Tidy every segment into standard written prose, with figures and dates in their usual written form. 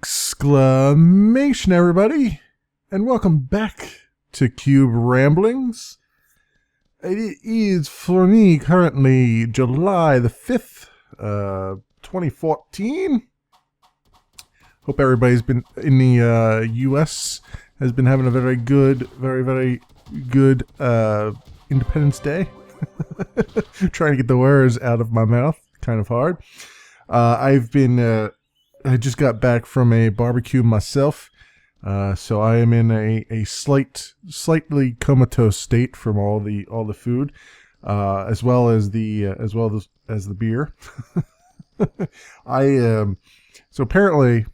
Exclamation, everybody, and welcome back to Cube Ramblings. It is for me currently July the 5th, 2014. Hope everybody's been in the US has been having a very good Independence Day. Trying to get the words out of my mouth, kind of hard. I just got back from a barbecue myself, so I am in a slightly comatose state from all the food, as well as the beer. So apparently,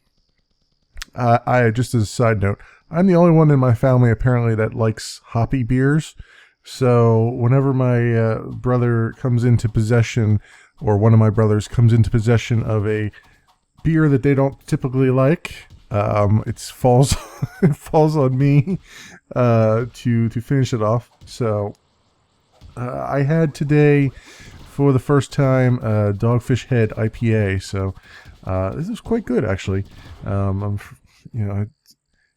I just as a side note, I'm the only one in my family apparently that likes hoppy beers. So whenever my brother comes into possession, or one of my brothers comes into possession of a beer that they don't typically like, it falls on me to finish it off. So I had today for the first time Dogfish Head IPA. So this is quite good actually.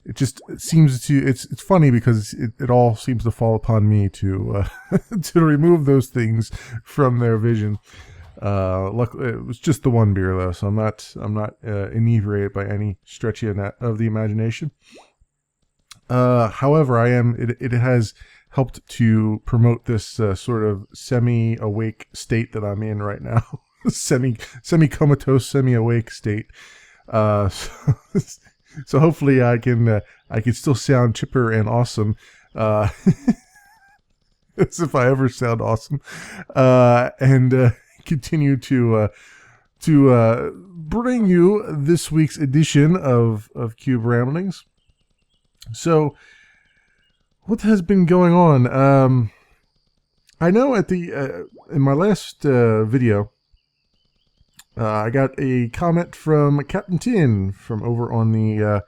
It's funny because it all seems to fall upon me to to remove those things from their vision. Luckily, it was just the one beer though, so I'm not inebriated by any stretch of the imagination. However, it has helped to promote this sort of semi-awake state that I'm in right now, semi-comatose, semi-awake state. So hopefully I can still sound chipper and awesome, as if I ever sound awesome, and continue to bring you this week's edition of Cube Ramblings. So, what has been going on? I know in my last video, I got a comment from Captain Tin from over on the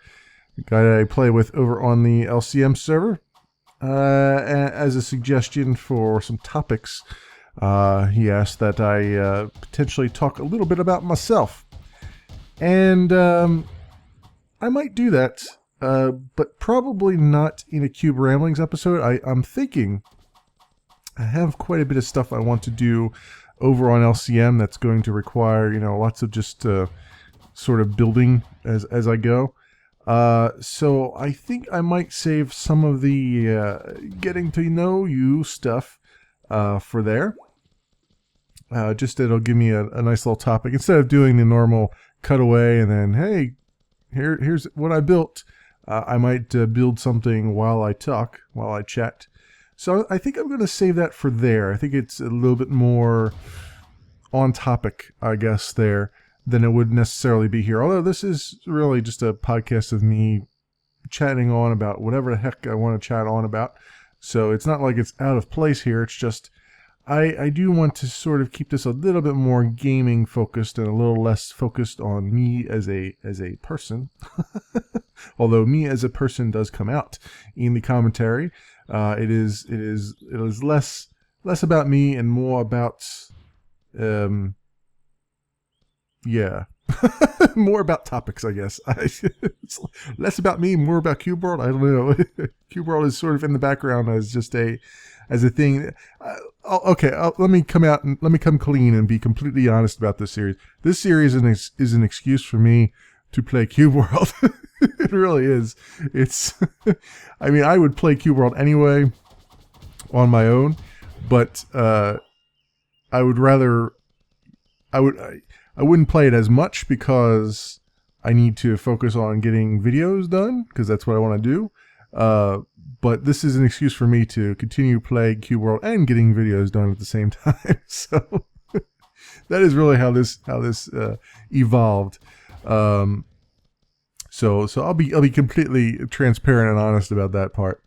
guy that I play with over on the LCM server, as a suggestion for some topics. He asked that I potentially talk a little bit about myself, and I might do that, but probably not in a Cube Ramblings episode. I'm thinking I have quite a bit of stuff I want to do over on LCM that's going to require, lots of just sort of building as I go. So I think I might save some of the getting to know you stuff for there. Just it'll give me a nice little topic instead of doing the normal cutaway and then, hey, here's what I built. I might build something while I chat. So I think I'm going to save that for there. I think it's a little bit more on topic, I guess, there than it would necessarily be here. Although this is really just a podcast of me chatting on about whatever the heck I want to chat on about. So it's not like it's out of place here. It's just I do want to sort of keep this a little bit more gaming focused and a little less focused on me as a person. Although me as a person does come out in the commentary. It is less about me and more about more about topics, I guess. It's less about me, more about Cube World. I don't know. Cube World is sort of in the background as just a thing. Let me come clean and be completely honest about this series. This series is an excuse for me to play Cube World. It really is. It's, I mean, I would play Cube World anyway on my own, but I wouldn't play it as much because I need to focus on getting videos done because that's what I want to do. But this is an excuse for me to continue playing Cube World and getting videos done at the same time. So that is really how this evolved. So I'll be completely transparent and honest about that part.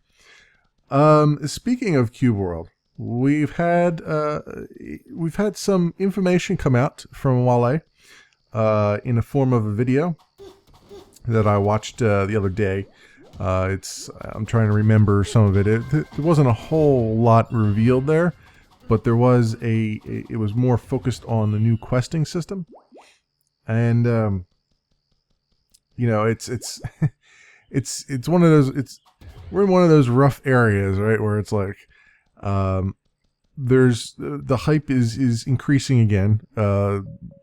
Speaking of Cube World, we've had some information come out from Wale in the form of a video that I watched the other day. I'm trying to remember some of it. There wasn't a whole lot revealed there, but there was it was more focused on the new questing system. And you know, it's one of those. We're in one of those rough areas, right, where it's like, there's the hype is increasing again.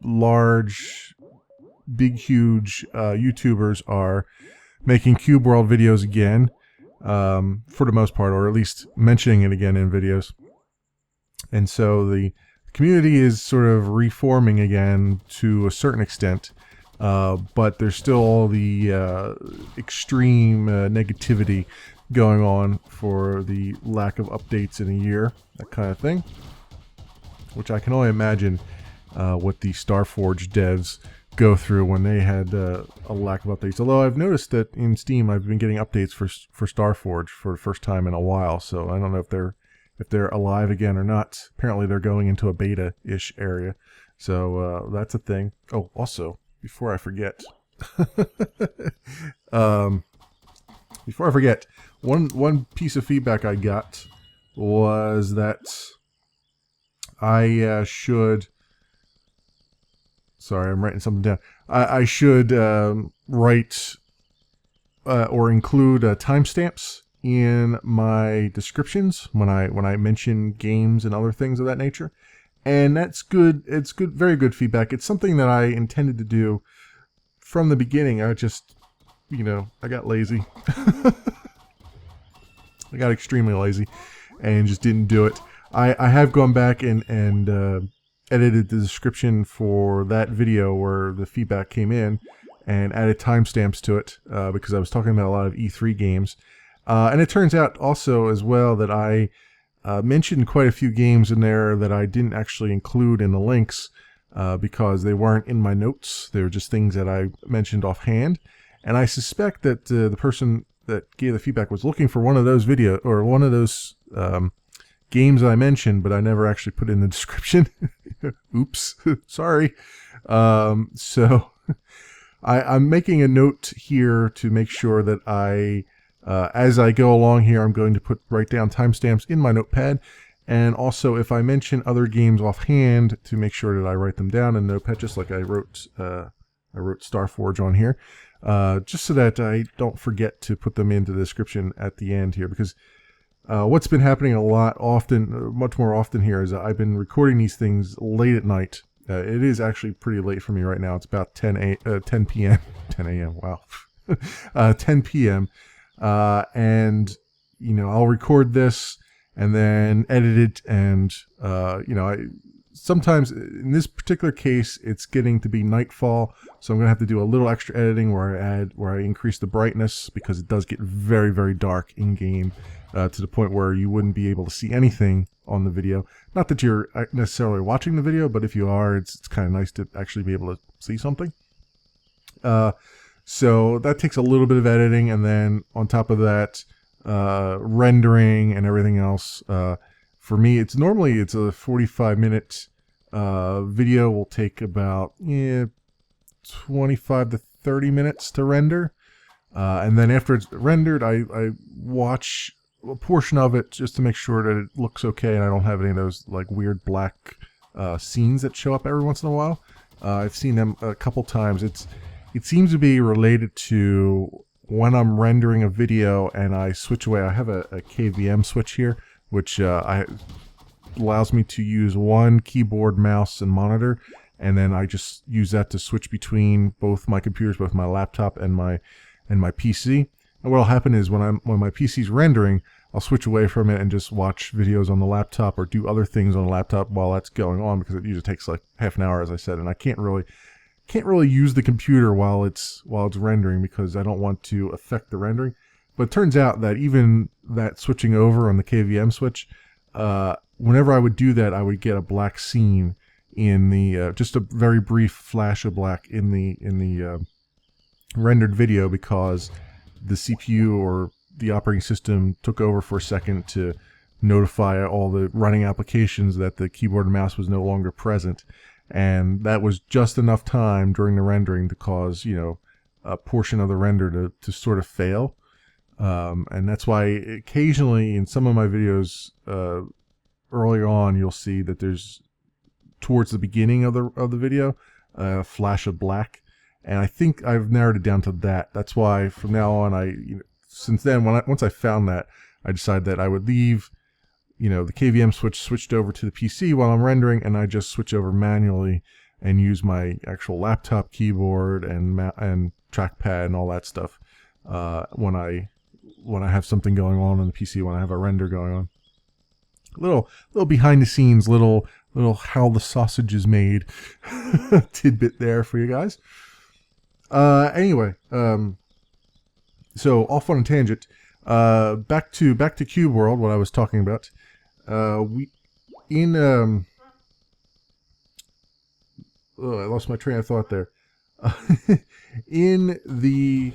Large, big, huge YouTubers are making Cube World videos again, for the most part, or at least mentioning it again in videos. And so the community is sort of reforming again to a certain extent, but there's still all the extreme negativity going on for the lack of updates in a year, that kind of thing, which I can only imagine what the Starforge devs go through when they had a lack of updates. Although I've noticed that in Steam I've been getting updates for Starforge for the first time in a while, so I don't know if they're alive again or not. Apparently they're going into a beta-ish area, so that's a thing. Oh, also, before I forget, one piece of feedback I got was that I should. Sorry, I'm writing something down. I should write or include timestamps in my descriptions when I mention games and other things of that nature, and that's good. It's good, very good feedback. It's something that I intended to do from the beginning. I just, I got lazy. I got extremely lazy and just didn't do it. I have gone back and edited the description for that video where the feedback came in and added timestamps to it because I was talking about a lot of E3 games. And it turns out also as well that I mentioned quite a few games in there that I didn't actually include in the links because they weren't in my notes. They were just things that I mentioned offhand. And I suspect that the person that gave the feedback was looking for one of those videos or one of those games that I mentioned, but I never actually put in the description. Oops, sorry. So I'm making a note here to make sure that as I go along here, I'm going to write down timestamps in my notepad, and also if I mention other games offhand, to make sure that I write them down in the notepad, just like I wrote Starforge on here, just so that I don't forget to put them into the description at the end here, because what's been happening much more often here is I've been recording these things late at night. It is actually pretty late for me right now. It's about 10 p.m. 10 a.m. Wow. 10 p.m. And I'll record this and then edit it, and sometimes in this particular case it's getting to be nightfall, so I'm gonna have to do a little extra editing where I increase the brightness, because it does get very, very dark in game. To the point where you wouldn't be able to see anything on the video. Not that you're necessarily watching the video, but if you are, it's kind of nice to actually be able to see something. So that takes a little bit of editing, and then on top of that, rendering and everything else. For me, it's a 45-minute video. Will take about 25 to 30 minutes to render. And then after it's rendered, I watch a portion of it just to make sure that it looks okay and I don't have any of those like weird black scenes that show up every once in a while. I've seen them a couple times. It seems to be related to when I'm rendering a video and I switch away. I have a KVM switch here, which allows me to use one keyboard, mouse, and monitor, and then I just use that to switch between both my computers, both my laptop and my PC. And what'll happen is when my PC's rendering, I'll switch away from it and just watch videos on the laptop or do other things on the laptop while that's going on, because it usually takes like half an hour, as I said, and I can't really use the computer while it's rendering because I don't want to affect the rendering. But it turns out that even that switching over on the KVM switch, whenever I would do that, I would get a black scene in the just a very brief flash of black in the rendered video, because the CPU or the operating system took over for a second to notify all the running applications that the keyboard and mouse was no longer present, and that was just enough time during the rendering to cause a portion of the render to sort of fail, and that's why occasionally in some of my videos earlier on you'll see that there's towards the beginning of the video a flash of black. And I think I've narrowed it down to that. That's why from now on, since then, once I found that, I decided that I would leave, the KVM switch switched over to the PC while I'm rendering, and I just switch over manually and use my actual laptop keyboard and trackpad and all that stuff when I have something going on the PC, when I have a render going on. Little behind the scenes, little how the sausage is made tidbit there for you guys. Anyway, so off on a tangent. Back to Cube World, what I was talking about. I lost my train of thought there. In the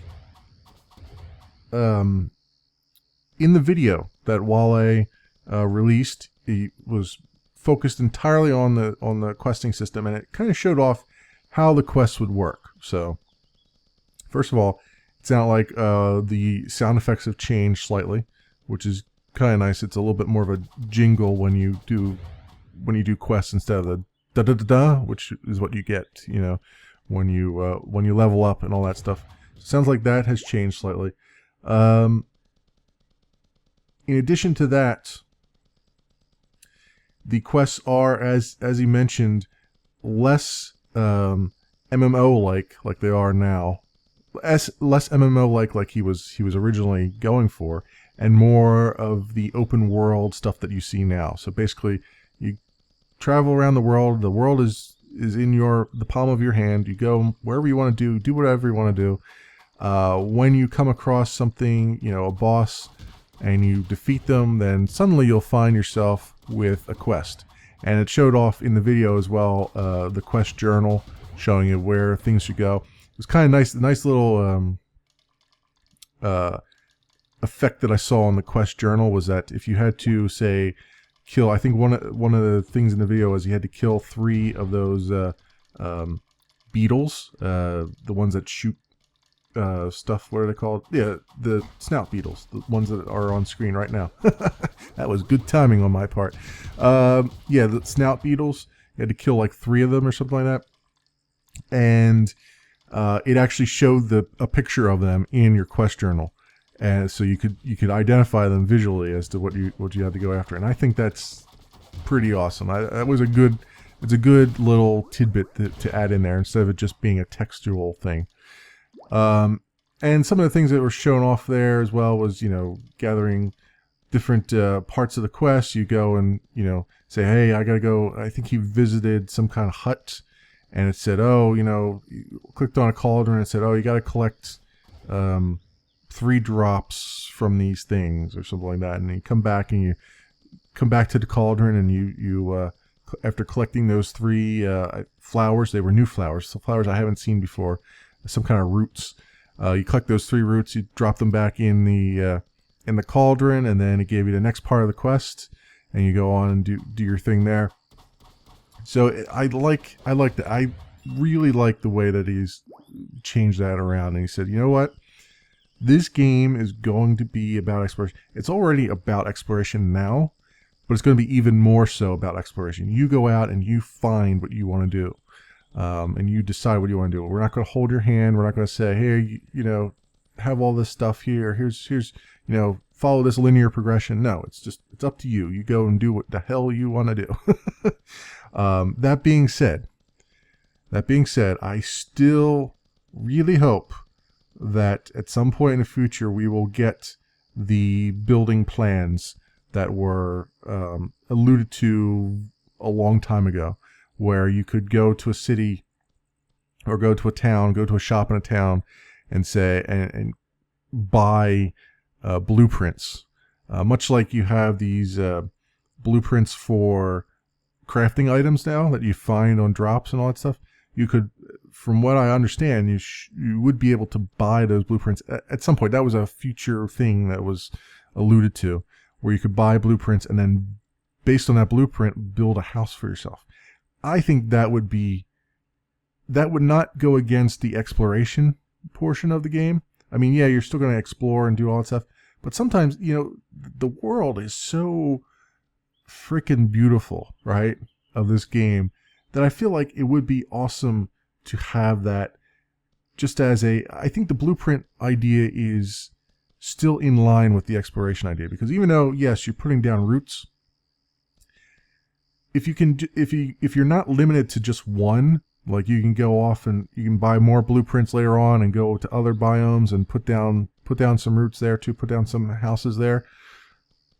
video that Wale released, he was focused entirely on the questing system, and it kind of showed off how the quests would work. So, first of all, it sounded like the sound effects have changed slightly, which is kind of nice. It's a little bit more of a jingle when you do quests instead of the da da da da, which is what you get, when you level up and all that stuff. Sounds like that has changed slightly. In addition to that, the quests are, as he mentioned, less MMO like they are now. Less MMO like he was originally going for, and more of the open world stuff that you see now. So basically, you travel around the world. The world is in the palm of your hand. You go wherever you want to do whatever you want to do. When you come across something, a boss, and you defeat them, then suddenly you'll find yourself with a quest. And it showed off in the video as well, the quest journal, showing you where things should go. It was kind of nice, nice little effect that I saw on the quest journal was that if you had to, say, kill, I think one of the things in the video was you had to kill 3 of those beetles, the ones that shoot stuff. What are they called? Yeah, the snout beetles, the ones that are on screen right now. That was good timing on my part. Yeah, the snout beetles. You had to kill like 3 of them or something like that, and it actually showed a picture of them in your quest journal, and so you could identify them visually as to what you had to go after. And I think that's pretty awesome. It's a good little tidbit to add in there instead of it just being a textual thing. And some of the things that were shown off there as well was, gathering different parts of the quest. You go and, say, hey, I gotta go. I think he visited some kind of hut, and it said, oh, you clicked on a cauldron, and it said, oh, you gotta collect 3 drops from these things or something like that. And you come back to the cauldron, and you after collecting those 3 flowers, they were new flowers, so flowers I haven't seen before, some kind of roots. You collect those 3 roots, you drop them back in the cauldron, and then it gave you the next part of the quest, and you go on and do your thing there. So I like that. I really like the way that he's changed that around, and he said, you know what? This game is going to be about exploration. It's already about exploration now, but it's going to be even more so about exploration. You go out and you find what you want to do. And you decide what you want to do. We're not going to hold your hand. We're not going to say, hey, have all this stuff here. Here's follow this linear progression. No, it's up to you. You go and do what the hell you want to do. That being said, I still really hope that at some point in the future we will get the building plans that were alluded to a long time ago, where you could go to a city or go to a town, go to a shop in a town, and say and buy blueprints, much like you have these blueprints for crafting items now that you find on drops and all that stuff. You could, from what I understand, you would be able to buy those blueprints at some point. That was a future thing that was alluded to, where you could buy blueprints and then, based on that blueprint, build a house for yourself. I think that would not go against the exploration portion of the game. I mean, yeah, you're still going to explore and do all that stuff, but sometimes, the world is so freaking beautiful, right, of this game, that I feel like it would be awesome to have that just as I think the blueprint idea is still in line with the exploration idea, because even though, yes, you're putting down roots, if you're not limited to just one, like you can go off and you can buy more blueprints later on and go to other biomes and put down some roots there too, put down some houses there.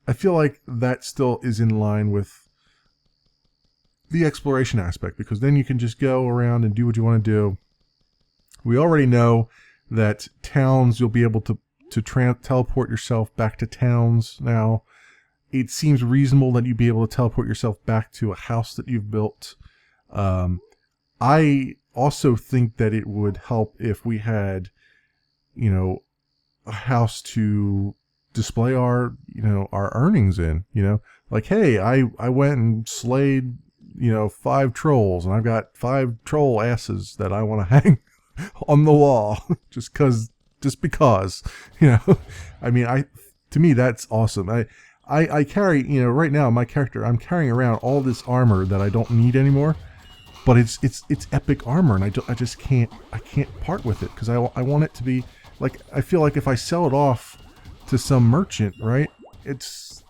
I feel like that still is in line with the exploration aspect, because then you can just go around and do what you want to do. We already know that towns, you'll be able to teleport yourself back to towns now. It seems reasonable that you'd be able to teleport yourself back to a house that you've built. I also think that it would help if we had, a house to display our earnings in. Like, hey, I went and slayed 5 trolls, and I've got 5 troll asses that I want to hang on the wall just because. I mean, to me that's awesome. I carry, right now my character, I'm carrying around all this armor that I don't need anymore, but it's epic armor, and I can't part with it, because I want it to be like, I feel like if I sell it off to some merchant, right, it's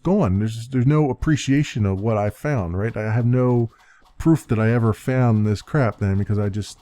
gone. There's no appreciation of what I found, right? I have no proof that I ever found this crap then, because I just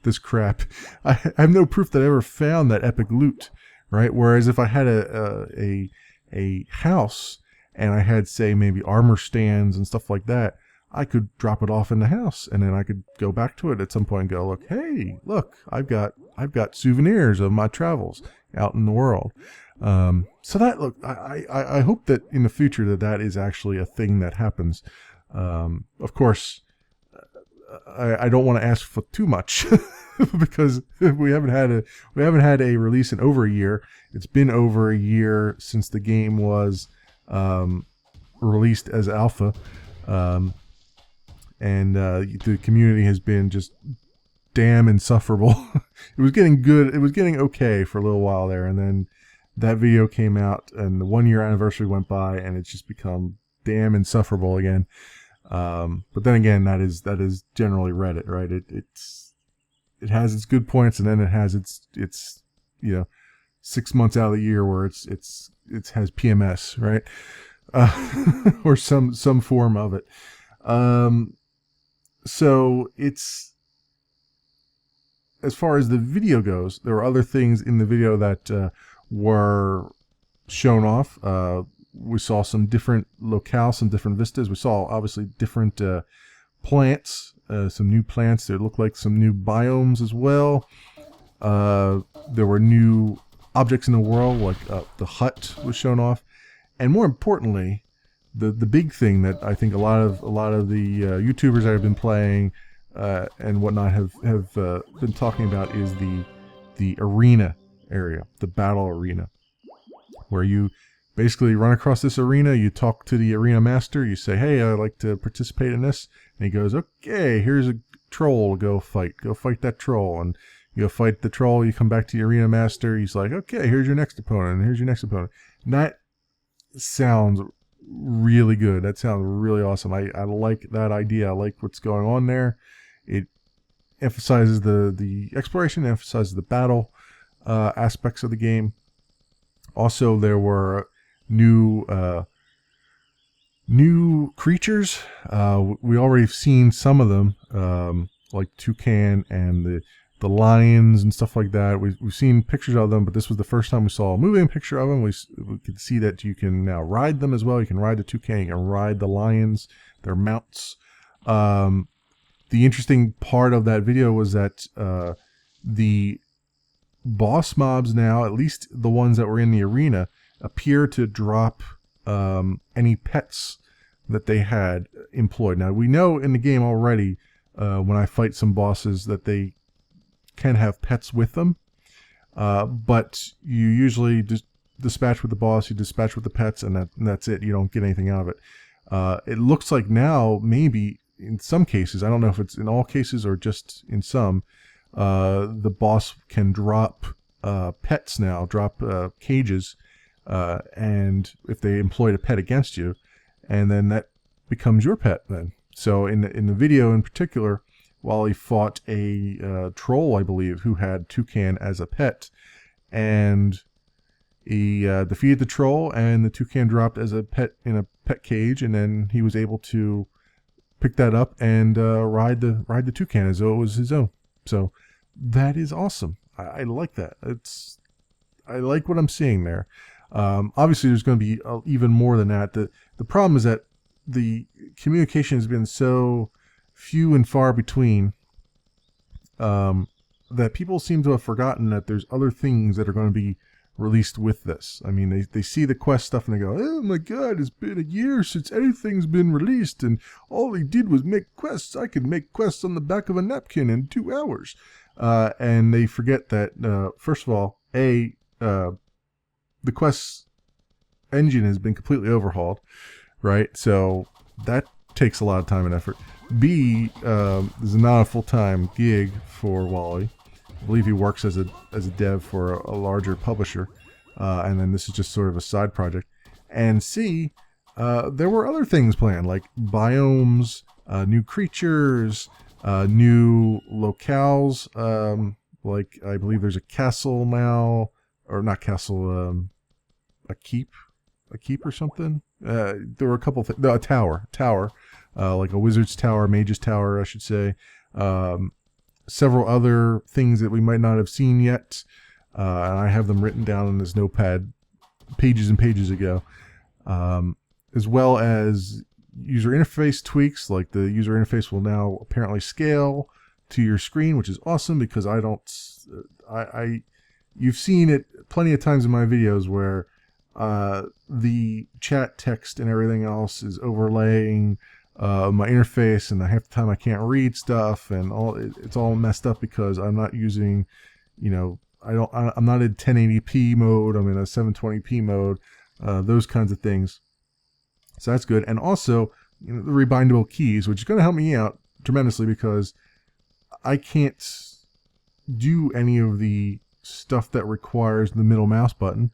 this crap. I have no proof that I ever found that epic loot, right? Whereas if I had a house and I had, say, maybe armor stands and stuff like that, I could drop it off in the house, and then I could go back to it at some point and go, look, hey, look, I've got souvenirs of my travels out in the world. So that, look, I hope that in the future that is actually a thing that happens. Of course, I don't want to ask for too much because we haven't had a release in over a year. It's been over a year since the game was released as alpha, and the community has been just damn insufferable. It was getting good. It was getting okay for a little while there, and then that video came out, and the 1-year anniversary went by, and it's just become damn insufferable again. But then again, that is generally Reddit, right? It has its good points, and then it has its 6 months out of the year where it has PMS, right? Or some form of it. So it's, as far as the video goes, there were other things in the video that were shown off. We saw some different locales, some different vistas. We saw obviously different plants, some new plants. There looked like some new biomes as well. There were new objects in the world, like the hut was shown off, and more importantly, the big thing that I think a lot of the YouTubers that have been playing and whatnot have been talking about is the arena area, the battle arena, where you basically run across this arena, you talk to the arena master, you say, hey, I'd like to participate in this, and he goes, okay, here's a troll, go fight that troll, and you go fight the troll, you come back to the arena master, he's like, okay, here's your next opponent, and here's your next opponent. And that sounds really good. That sounds really awesome. I like that idea. I like what's going on there. It emphasizes the exploration, emphasizes the battle aspects of the game. Also, there were new creatures. We already have seen some of them, like Toucan and the lions and stuff like that. We've seen pictures of them, but this was the first time we saw a moving picture of them. We could see that you can now ride them as well. You can ride the Toucan, you can ride the lions, their mounts. The interesting part of that video was that the boss mobs now, at least the ones that were in the arena, appear to drop any pets that they had employed. Now, we know in the game already, when I fight some bosses, that they can have pets with them, but you usually just dispatch with the boss, you dispatch with the pets, and that's it. You don't get anything out of it. It looks like now, maybe in some cases, I don't know if it's in all cases or just in some, the boss can drop pets now, drop cages, and if they employed a pet against you, and then that becomes your pet then. So in the video in particular, Wally fought a troll, I believe, who had Toucan as a pet, and he defeated the troll, and the Toucan dropped as a pet in a pet cage, and then he was able to pick that up and ride the Toucan as though it was his own. So that is awesome. I like that. I like what I'm seeing there. Obviously, there's going to be even more than that. The problem is that the communication has been so few and far between that people seem to have forgotten that there's other things that are going to be released with this. I mean, they see the quest stuff and they go, oh my god, it's been a year since anything's been released, and all they did was make quests. I could make quests on the back of a napkin in 2 hours. And they forget that, first of all, the quest engine has been completely overhauled, right? So that takes a lot of time and effort. B, this is not a full-time gig for Wally. I believe he works as a dev for a larger publisher, and then this is just sort of a side project. And C, there were other things planned, like biomes, new creatures, new locales, like I believe there's a castle now, or not castle, a keep or something. There were a couple things, a tower, like a wizard's tower, mage's tower, I should say. Several other things that we might not have seen yet, and I have them written down in this notepad pages and pages ago, as well as user interface tweaks, like the user interface will now apparently scale to your screen, which is awesome because you've seen it plenty of times in my videos where the chat text and everything else is overlaying my interface, and half the time I can't read stuff, and it's all messed up because I'm not using, I'm not in 1080p mode, I'm in a 720p mode, those kinds of things. So that's good. And also, the rebindable keys, which is going to help me out tremendously because I can't do any of the stuff that requires the middle mouse button.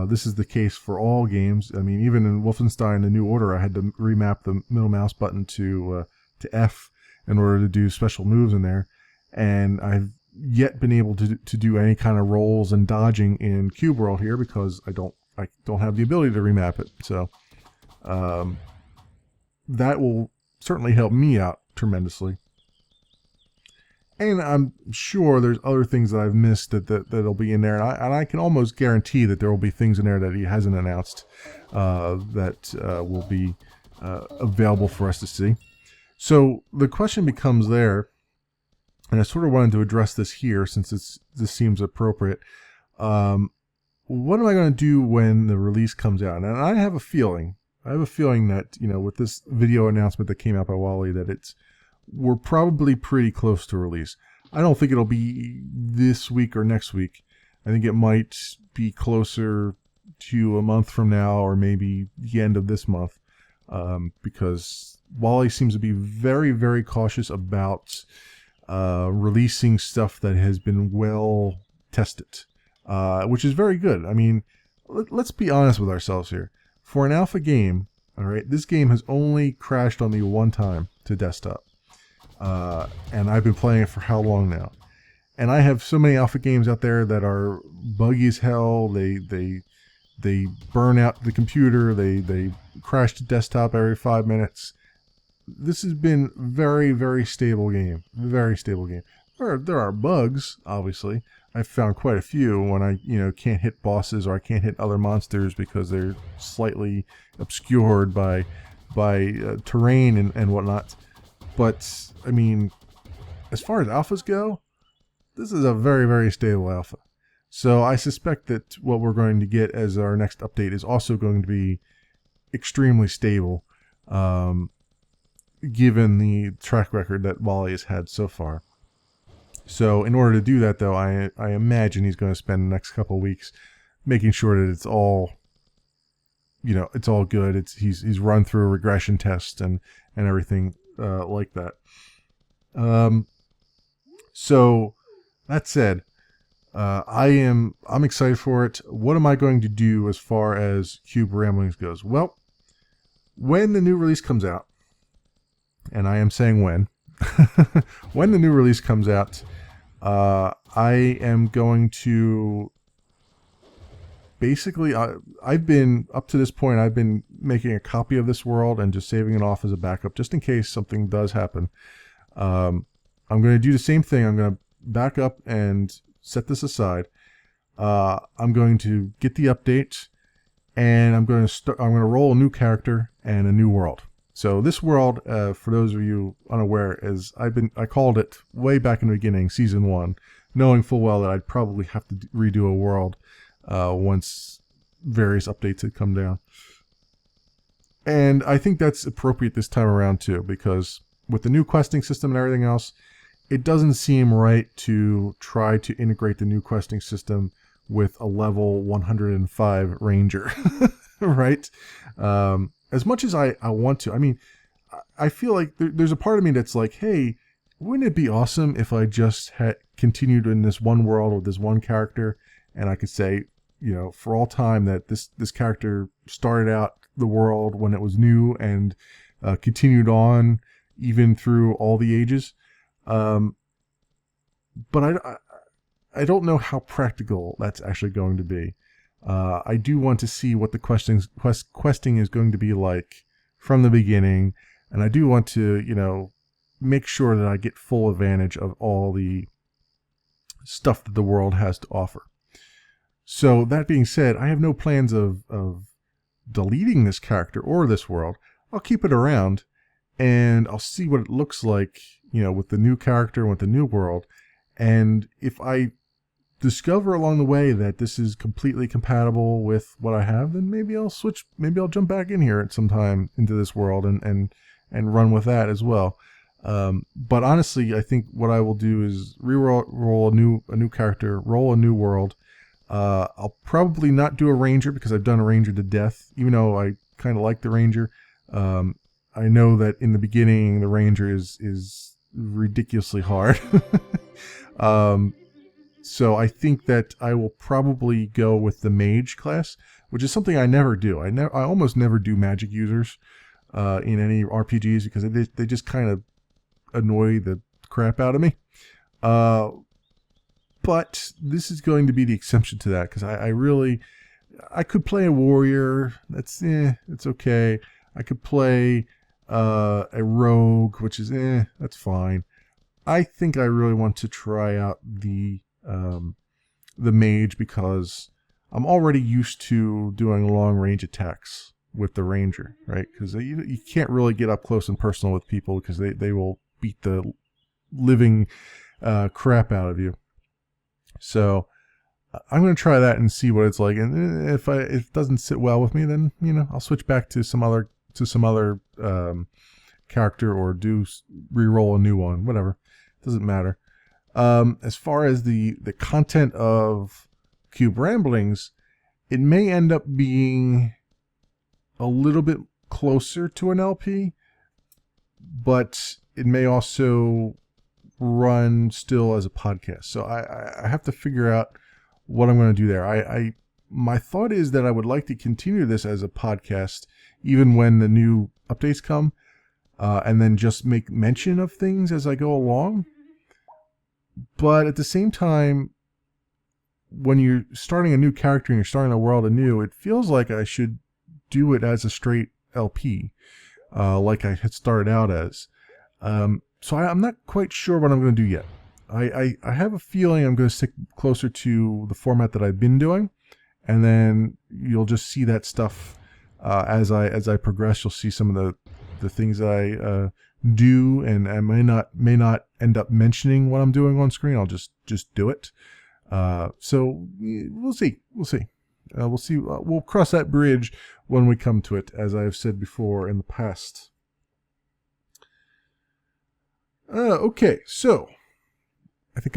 This is the case for all games. I mean, even in Wolfenstein: The New Order, I had to remap the middle mouse button to F in order to do special moves in there. And I've yet been able to do any kind of rolls and dodging in Cube World here because I don't have the ability to remap it. So that will certainly help me out tremendously. And I'm sure there's other things that I've missed that'll be in there, and I can almost guarantee that there will be things in there that he hasn't announced that will be available for us to see. So the question becomes there, and I sort of wanted to address this here since this seems appropriate. What am I going to do when the release comes out? And I have a feeling that with this video announcement that came out by Wally, that we're probably pretty close to release. I don't think it'll be this week or next week. I think it might be closer to a month from now or maybe the end of this month, because Wally seems to be very, very cautious about releasing stuff that has been well tested, which is very good. I mean, let's be honest with ourselves here. For an alpha game, all right, this game has only crashed on me one time to desktop. And I've been playing it for how long now? And I have so many alpha games out there that are buggy as hell. They burn out the computer. They crash to desktop every 5 minutes. This has been very, very stable game. Very stable game. There are bugs, obviously. I've found quite a few when I can't hit bosses or I can't hit other monsters because they're slightly obscured by terrain and whatnot. But, I mean, as far as alphas go, this is a very, very stable alpha. So I suspect that what we're going to get as our next update is also going to be extremely stable, given the track record that Wally has had so far. So in order to do that, though, I imagine he's going to spend the next couple of weeks making sure that it's all, it's all good. He's run through a regression test and everything like that. So that said, I'm excited for it. What am I going to do as far as Cube Ramblings goes? Well, when the new release comes out, and I am saying when, when the new release comes out, I am going to basically, I've been, up to this point, I've been making a copy of this world and just saving it off as a backup, just in case something does happen. I'm going to do the same thing. I'm going to back up and set this aside. I'm going to get the update, and I'm going to roll a new character and a new world. So this world, for those of you unaware, is I called it way back in the beginning, Season 1, knowing full well that I'd probably have to redo a world once various updates had come down. And I think that's appropriate this time around too, because with the new questing system and everything else, it doesn't seem right to try to integrate the new questing system with a level 105 ranger, right? As much as I want to, I mean, I feel like there's a part of me that's like, hey, wouldn't it be awesome if I just had continued in this one world with this one character, and I could say, you know, for all time that this character started out the world when it was new and continued on even through all the ages. But I don't know how practical that's actually going to be. I do want to see what the questing is going to be like from the beginning, and I do want to, you know, make sure that I get full advantage of all the stuff that the world has to offer. So that being said, I have no plans of deleting this character or this world. I'll keep it around, and I'll see what it looks like, you know, with the new character and with the new world. And if I discover along the way that this is completely compatible with what I have, then maybe I'll switch. Maybe I'll jump back in here at some time into this world and run with that as well. But honestly, I think what I will do is roll a new character, roll a new world. I'll probably not do a ranger because I've done a ranger to death, even though I kind of like the ranger. I know that in the beginning the ranger is ridiculously hard. So I think that I will probably go with the mage class, which is something I never do. I almost never do magic users in any RPGs because they just kind of annoy the crap out of me. But this is going to be the exception to that because I could play a warrior. It's okay. I could play a rogue, which is that's fine. I think I really want to try out the mage because I'm already used to doing long range attacks with the ranger, right? Because you can't really get up close and personal with people because they will beat the living crap out of you. So I'm going to try that and see what it's like. And if it doesn't sit well with me, then I'll switch back to some other character or re-roll a new one. Whatever, doesn't matter. As far as the content of Cube Ramblings, it may end up being a little bit closer to an LP, but it may also run still as a podcast. So I have to figure out what I'm going to do there. My thought is that I would like to continue this as a podcast even when the new updates come, and then just make mention of things as I go along. But at the same time, when you're starting a new character and you're starting a world anew, it feels like I should do it as a straight LP, like I had started out as. So I'm not quite sure what I'm going to do yet. I have a feeling I'm going to stick closer to the format that I've been doing, and then you'll just see that stuff as I progress. You'll see some of the things that I do, and I may not end up mentioning what I'm doing on screen. I'll just do it. So we'll see. We'll see. We'll cross that bridge when we come to it, as I've said before in the past. Okay, so I think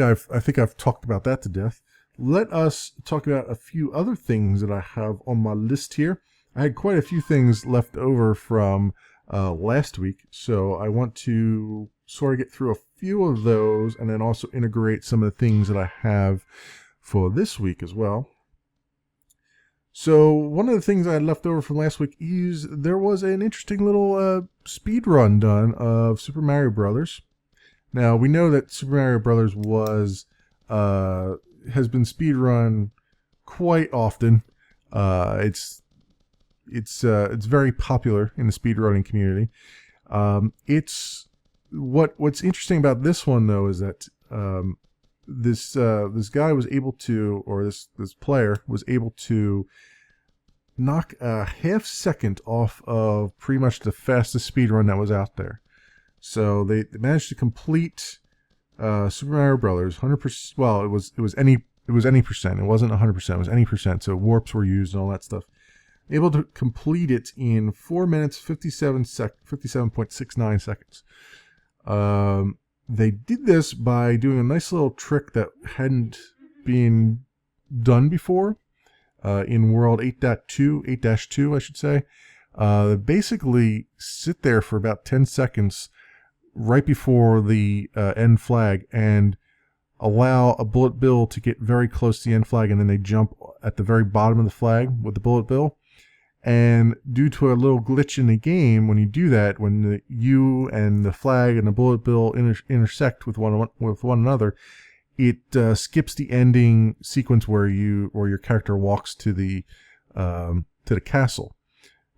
I've talked about that to death. Let us talk about a few other things that I have on my list here. I had quite a few things left over from last week, so I want to sort of get through a few of those and then also integrate some of the things that I have for this week as well. So one of the things I had left over from last week is there was an interesting little speed run done of Super Mario Brothers. Now we know that Super Mario Brothers has been speedrun quite often. It's very popular in the speedrunning community. What's interesting about this one though is that this guy was able to, or this player was able to knock a half second off of pretty much the fastest speedrun that was out there. So they managed to complete Super Mario Brothers 100%. Well, it was any percent. It wasn't 100%. It was any percent. So warps were used and all that stuff. Able to complete it in 4 minutes 57.69 seconds. They did this by doing a nice little trick that hadn't been done before in World 8.2, I should say. Basically sit there for about 10 seconds right before the end flag and allow a bullet bill to get very close to the end flag, and then they jump at the very bottom of the flag with the bullet bill. And due to a little glitch in the game, when you do that, when you and the flag and the bullet bill intersect with one another, it skips the ending sequence where your character walks to the castle,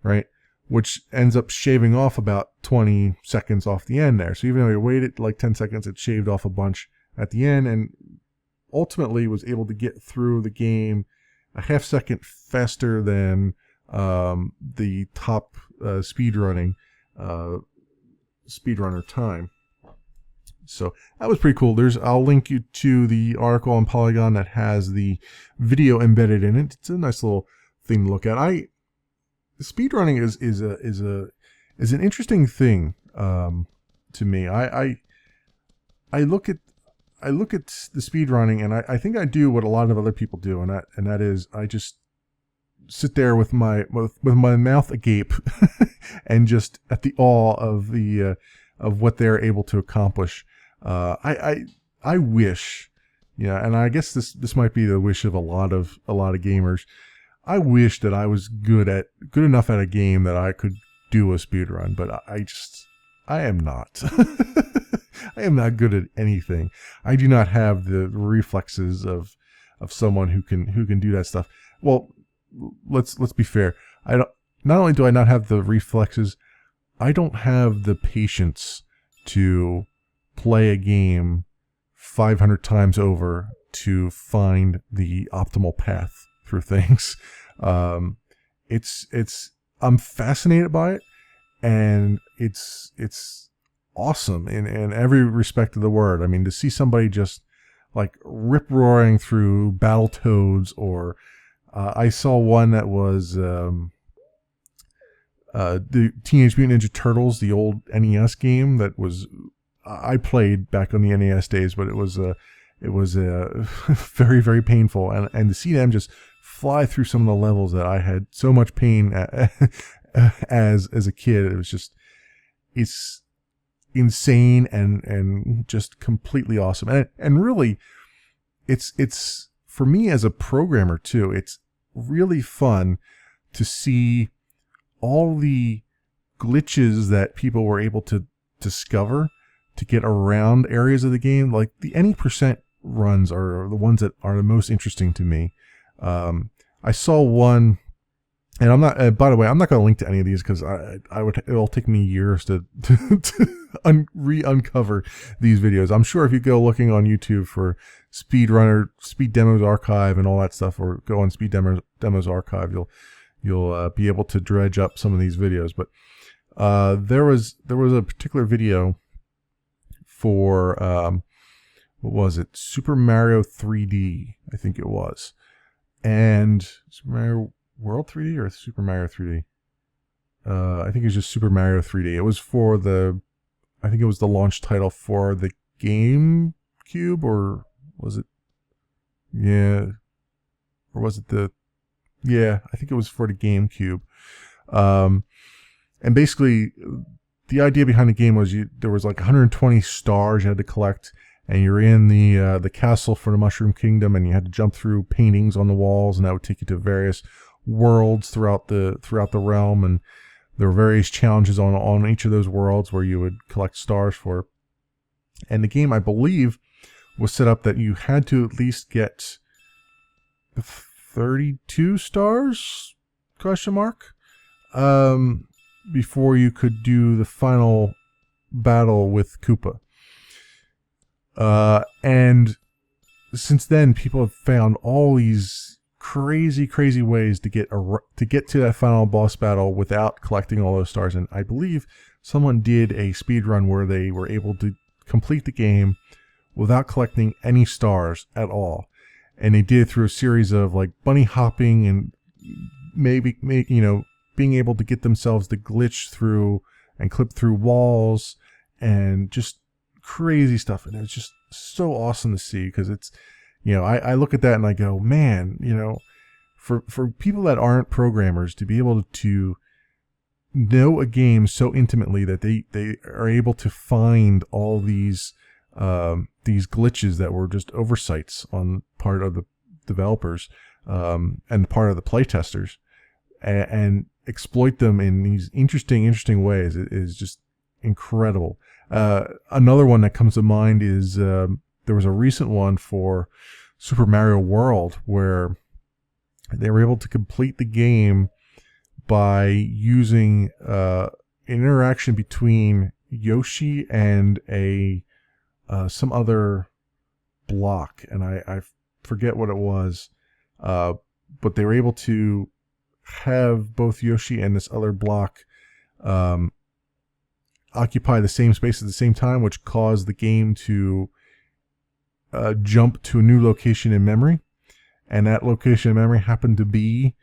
right? Which ends up shaving off about 20 seconds off the end there. So even though you waited like 10 seconds, it shaved off a bunch at the end, and ultimately was able to get through the game a half second faster than the top speedrunner time. So that was pretty cool. I'll link you to the article on Polygon that has the video embedded in it. It's a nice little thing to look at. Speedrunning is an interesting thing to me. I look at the speedrunning, and I think I do what a lot of other people do, and that is I just sit there with my mouth agape and just at the awe of what they're able to accomplish. I wish, and I guess this might be the wish of a lot of gamers. I wish that I was good enough at a game that I could do a speedrun, but I am not. I am not good at anything. I do not have the reflexes of someone who can do that stuff. Well, let's be fair. Not only do I not have the reflexes, I don't have the patience to play a game 500 times over to find the optimal path through things. I'm fascinated by it, and it's awesome in every respect of the word. I mean, to see somebody just like rip roaring through Battletoads, or I saw one that was the Teenage Mutant Ninja Turtles, the old NES game that was I played back on the NES days, but it was very, very painful, and to see them just fly through some of the levels that I had so much pain as a kid, it's insane and just completely awesome, and really it's for me as a programmer too, it's really fun to see all the glitches that people were able to discover to get around areas of the game. Like the any percent runs are the ones that are the most interesting to me. I saw one, and I'm not. By the way, I'm not going to link to any of these because it'll take me years to uncover these videos. I'm sure if you go looking on YouTube for Speedrunner, Speed Demos Archive, and all that stuff, or go on Speed Demos Archive, you'll be able to dredge up some of these videos. But there was a particular video for what was it? Super Mario 3D, I think it was, and Super Mario World 3D or Super Mario 3D. I think it was just Super Mario 3D. It was for I think it was the launch title for the GameCube, or was it? Yeah, or was it yeah, I think it was for the GameCube. And basically, the idea behind the game was there was like 120 stars you had to collect, and you're in the castle for the Mushroom Kingdom, and you had to jump through paintings on the walls, and that would take you to various worlds throughout the realm, and there were various challenges on each of those worlds where you would collect stars for. And the game, I believe, was set up that you had to at least get 32 stars, question mark, before you could do the final battle with Koopa. And since then, people have found all these crazy ways to get to that final boss battle without collecting all those stars. And I believe someone did a speed run where they were able to complete the game without collecting any stars at all. And they did it through a series of like bunny hopping and maybe being able to get themselves to glitch through and clip through walls and just crazy stuff. And it's just so awesome to see, because it's, I look at that and I go, man, for people that aren't programmers to be able to know a game so intimately that they are able to find all these glitches that were just oversights on part of the developers and part of the playtesters, and exploit them in these interesting ways is just incredible. Another one that comes to mind is there was a recent one for Super Mario World where they were able to complete the game by using an interaction between Yoshi and some other block, and I forget what it was, but they were able to have both Yoshi and this other block occupy the same space at the same time, which caused the game to jump to a new location in memory, and that location in memory happened to be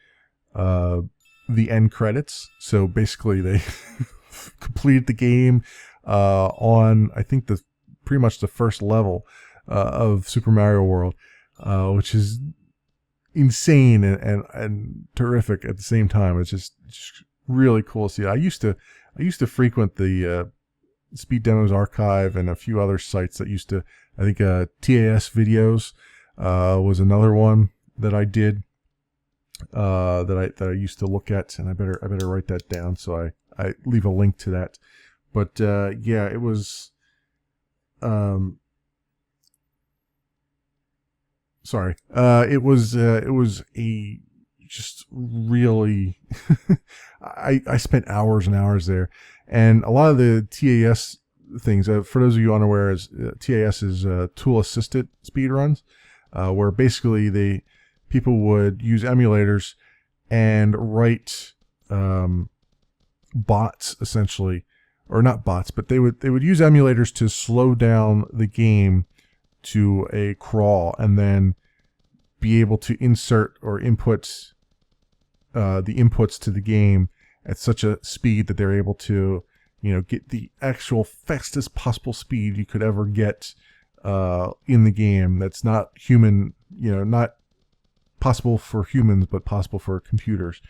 the end credits. So basically they completed the game on, I think, pretty much the first level of Super Mario World, which is insane and terrific at the same time. It's just really cool to see. I used to frequent the Speed Demos Archive and a few other sites that used to, I think TAS Videos was another one that I did, that I used to look at, and I better write that down, so I leave a link to that. But yeah, it was it was a just really I spent hours and hours there, and a lot of the TAS things, for those of you unaware, TAS is tool assisted speedruns, where basically people would use emulators and write bots, essentially, or not bots, but they would use emulators to slow down the game to a crawl, and then be able to insert or input the inputs to the game at such a speed that they're able to, get the actual fastest possible speed you could ever get in the game. That's not human, not possible for humans, but possible for computers.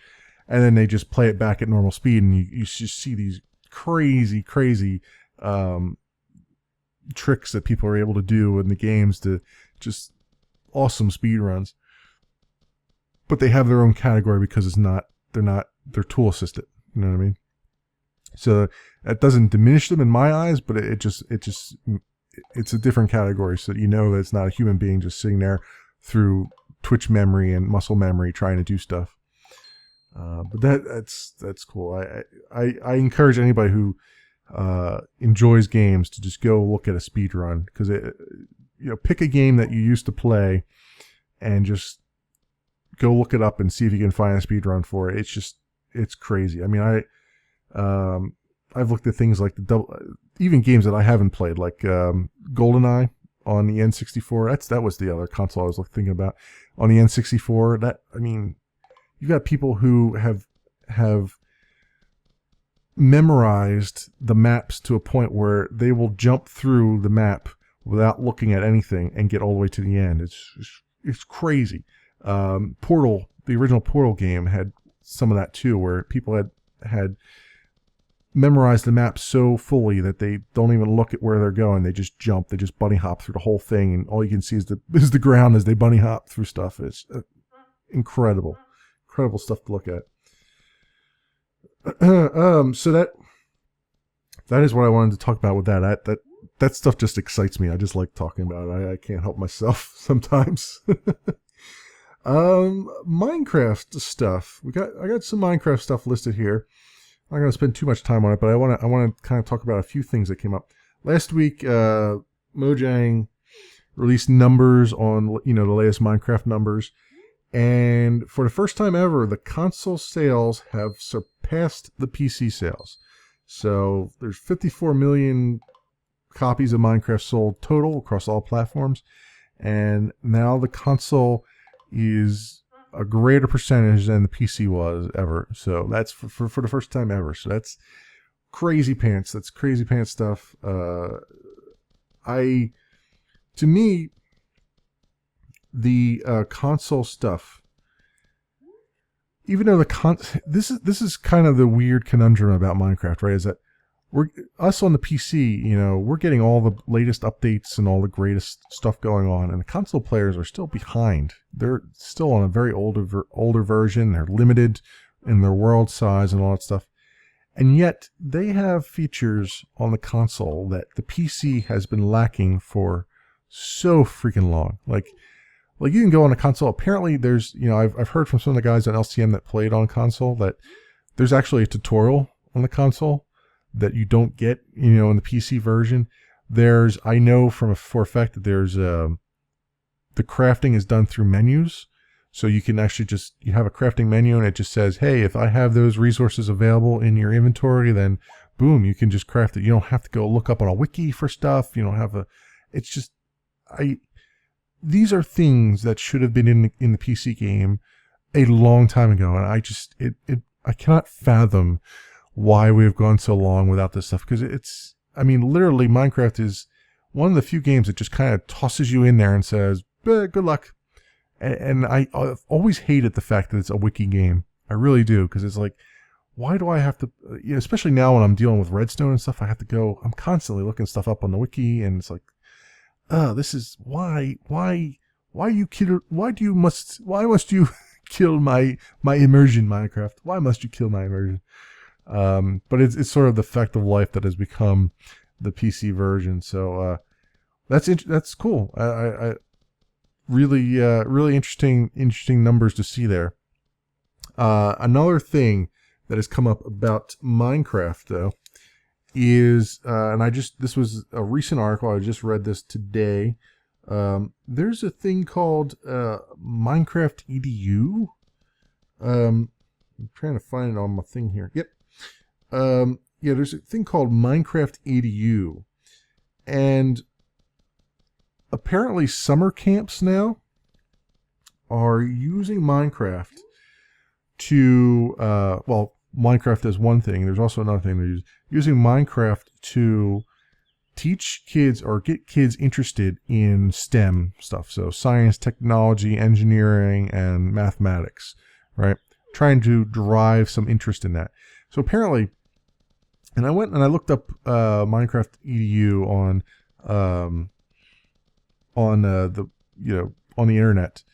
And then they just play it back at normal speed, and you just see these crazy tricks that people are able to do in the games to just awesome speed runs. But they have their own category because they're tool assisted. You know what I mean? So that doesn't diminish them in my eyes, but it's a different category, so that that it's not a human being just sitting there through twitch memory and muscle memory trying to do stuff. But that's cool. I encourage anybody who enjoys games to just go look at a speed run, because pick a game that you used to play and just go look it up and see if you can find a speed run for it. It's crazy. I mean, I've looked at things like even games that I haven't played, like GoldenEye on the N64. That was the other console I was thinking about. On the N64, you've got people who have memorized the maps to a point where they will jump through the map without looking at anything and get all the way to the end. It's crazy. Portal, the original Portal game, had some of that too, where people had memorized the map so fully that they don't even look at where they're going. They just jump. They just bunny hop through the whole thing, and all you can see is the ground as they bunny hop through stuff. It's incredible stuff to look at. So that is what I wanted to talk about with that. That that stuff just excites me. I just like talking about it. I can't help myself sometimes. Minecraft stuff. I got some Minecraft stuff listed here. I'm not going to spend too much time on it, but I want to kind of talk about a few things that came up last week. Mojang released numbers on the latest Minecraft numbers, and for the first time ever, the console sales have surpassed the PC sales. So there's 54 million copies of Minecraft sold total across all platforms, and now the console is a greater percentage than the PC was ever. So that's for the first time ever. So that's crazy pants. That's crazy pants stuff. To me, the console stuff, even though this is kind of the weird conundrum about Minecraft, right? Is that us on the PC, we're getting all the latest updates and all the greatest stuff going on, and the console players are still behind. They're still on a very older version. They're limited in their world size and all that stuff, and yet they have features on the console that the PC has been lacking for so freaking long. Like you can go on a console. Apparently, there's I've heard from some of the guys on LCM that played on console that there's actually a tutorial on the console that you don't get, in the PC version. I know for a fact that there's the crafting is done through menus, so you can actually you have a crafting menu and it just says, hey, if I have those resources available in your inventory, then boom, you can just craft it. You don't have to go look up on a wiki for stuff. You don't have these are things that should have been in the PC game a long time ago, and I cannot fathom why we have gone so long without this stuff, because literally Minecraft is one of the few games that just kind of tosses you in there and says, good luck. And I've always hated the fact that it's a wiki game. I really do, because it's like, why do I have to, especially now when I'm dealing with redstone and stuff, I'm constantly looking stuff up on the wiki, and it's like, this is why must you kill my immersion, Minecraft? Why must you kill my immersion? But it's sort of the fact of life that has become the PC version. So that's cool. I really interesting numbers to see there. Another thing that has come up about Minecraft though is this was a recent article. I just read this today. There's a thing called MinecraftEdu. I'm trying to find it on my thing here. Yep. There's a thing called MinecraftEdu, and apparently summer camps now are using Minecraft to, Minecraft is one thing. There's also another thing. They're using Minecraft to teach kids or get kids interested in STEM stuff. So science, technology, engineering, and mathematics, right? Trying to drive some interest in that. So apparently, and I went and I looked up MinecraftEdu on the internet,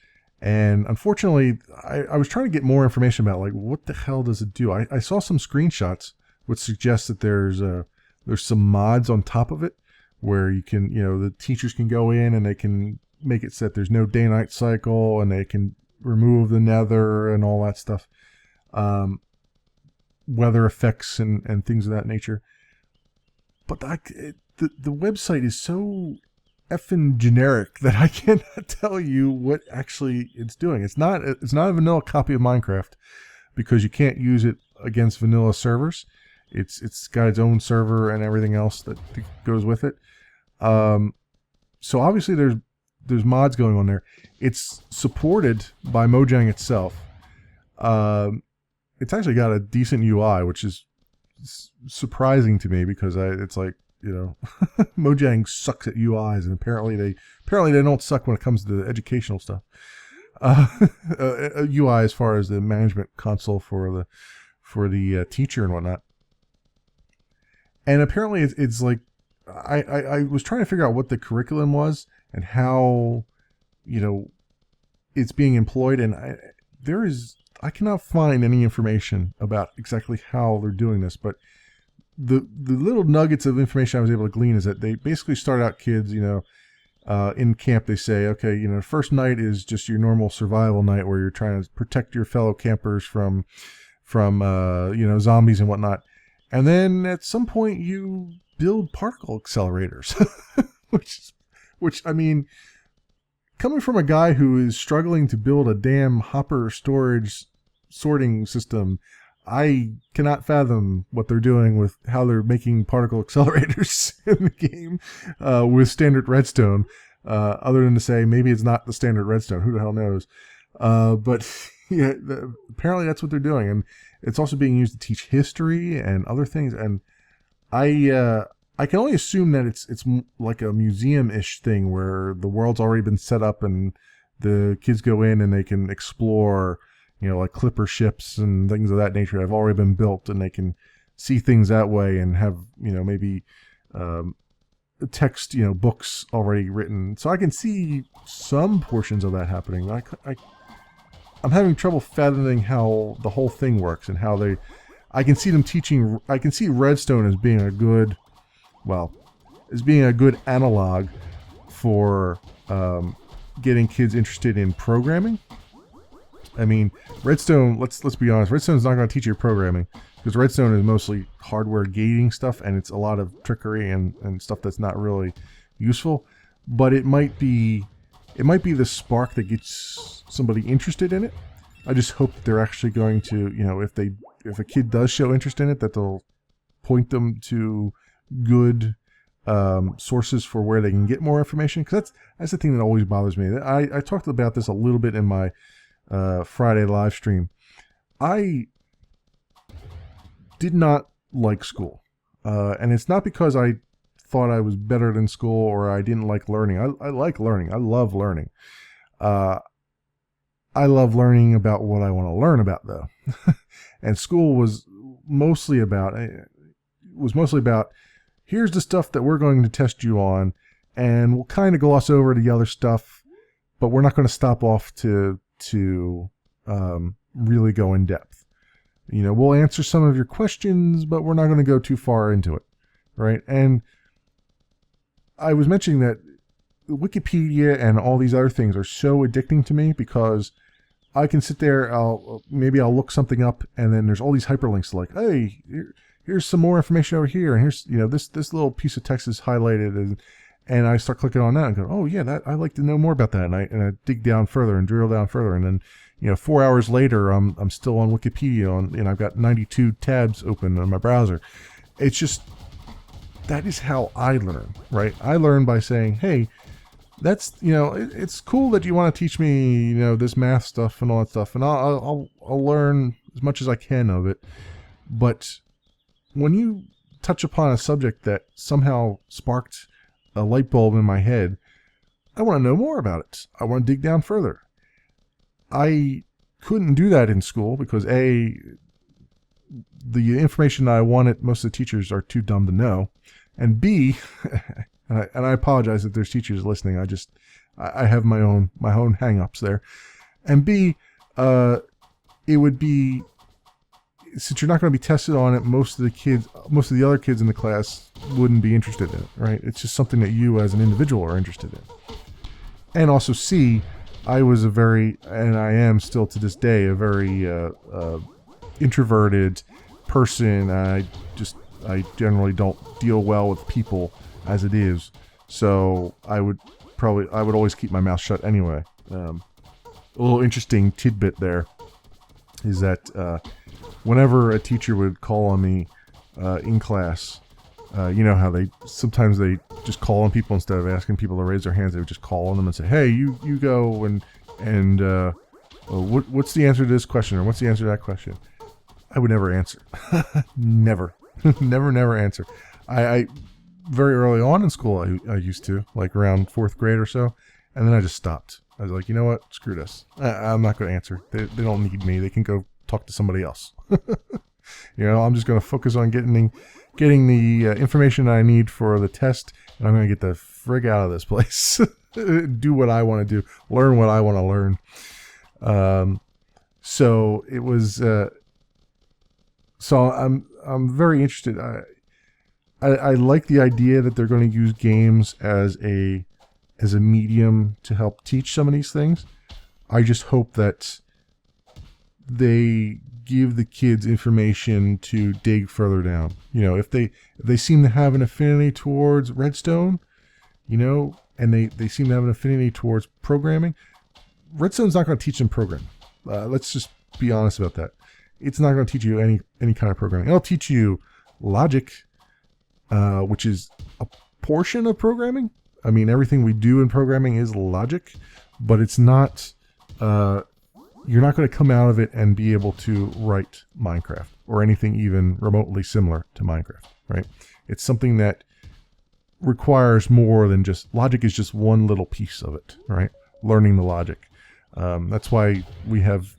and unfortunately, I was trying to get more information about what the hell does it do. I saw some screenshots which suggest that there's some mods on top of it where you can the teachers can go in and they can make it so that there's no day-night cycle, and they can remove the nether and all that stuff. Weather effects and things of that nature. But the website is so effing generic that I cannot tell you what actually it's doing. It's not a vanilla copy of Minecraft, because you can't use it against vanilla servers. It's got its own server and everything else that goes with it. So obviously there's mods going on there. It's supported by Mojang itself. It's actually got a decent UI, which is surprising to me, because it's like, Mojang sucks at UIs, and apparently they don't suck when it comes to the educational stuff. UI as far as the management console for the teacher and whatnot. And apparently it's like, I was trying to figure out what the curriculum was and how it's being employed, and I cannot find any information about exactly how they're doing this, but the little nuggets of information I was able to glean is that they basically start out kids, in camp. They say, okay, first night is just your normal survival night where you're trying to protect your fellow campers from zombies and whatnot. And then at some point you build particle accelerators, which I mean, coming from a guy who is struggling to build a damn hopper storage sorting system, I cannot fathom what they're doing with how they're making particle accelerators in the game with standard redstone, other than to say maybe it's not the standard redstone. Who the hell knows? But yeah, apparently that's what they're doing, and it's also being used to teach history and other things. And I can only assume that it's like a museum-ish thing where the world's already been set up and the kids go in and they can explore, like clipper ships and things of that nature that have already been built, and they can see things that way and have, maybe text, books already written. So I can see some portions of that happening. I'm having trouble fathoming how the whole thing works and how I can see them teaching. I can see redstone as being a good analog for getting kids interested in programming. I mean, redstone, let's be honest, redstone's not going to teach you programming, because redstone is mostly hardware gating stuff, and it's a lot of trickery and stuff that's not really useful. But it might be the spark that gets somebody interested in it. I just hope that they're actually going to, if a kid does show interest in it, that they'll point them to good sources for where they can get more information. Because that's the thing that always bothers me. I talked about this a little bit in my Friday live stream. I did not like school, and it's not because I thought I was better than school or I didn't like learning. I like learning. I love learning. I love learning about what I want to learn about, though. And school was mostly about here's the stuff that we're going to test you on, and we'll kind of gloss over the other stuff, but we're not going to stop off to really go in depth. We'll answer some of your questions, but we're not going to go too far into it, right? And I was mentioning that Wikipedia and all these other things are so addicting to me, because I can sit there, I'll look something up, and then there's all these hyperlinks like, hey, here's some more information over here, and here's this little piece of text is highlighted, and I start clicking on that and go, oh yeah, I'd like to know more about that, and I dig down further and drill down further, and then 4 hours later I'm still on Wikipedia and I've got 92 tabs open on my browser. It's just, that is how I learn, right? I learn by saying, hey, that's, it's cool that you want to teach me, this math stuff and all that stuff, and I'll learn as much as I can of it. But when you touch upon a subject that somehow sparked a light bulb in my head, I want to know more about it. I want to dig down further. I couldn't do that in school because the information I wanted, most of the teachers are too dumb to know, and B, and I apologize if there's teachers listening. I have my own hang-ups there, and B, it would be, since you're not going to be tested on it, most of the other kids in the class wouldn't be interested in it, right? It's just something that you as an individual are interested in. And also C, I was and I am still to this day, a very introverted person. I generally don't deal well with people as it is. So I would always keep my mouth shut anyway. A little interesting tidbit there is that whenever a teacher would call on me in class, how they sometimes just call on people instead of asking people to raise their hands. They would just call on them and say, "Hey, you go and what's the answer to this question, or what's the answer to that question?" I would never answer. Never, never answer. I very early on in school I used to, like around 4th grade or so, and then I just stopped. I was like, you know what? Screw this. I'm not going to answer. They don't need me. They can go talk to somebody else. I'm just going to focus on getting the information I need for the test, and I'm going to get the frig out of this place. Do what I want to do. Learn what I want to learn. So it was. So I'm very interested. I like the idea that they're going to use games as a medium to help teach some of these things. I just hope that they give the kids information to dig further down. You know, if they seem to have an affinity towards Redstone, you know, and they seem to have an affinity towards programming, Redstone's not going to teach them programming. Let's just be honest about that. It's not going to teach you any kind of programming. It'll teach you logic, which is a portion of programming. I mean, everything we do in programming is logic, but it's not, you're not going to come out of it and be able to write Minecraft or anything even remotely similar to Minecraft, right? It's something that requires more than just, logic is just one little piece of it, right? Learning the logic. That's why we have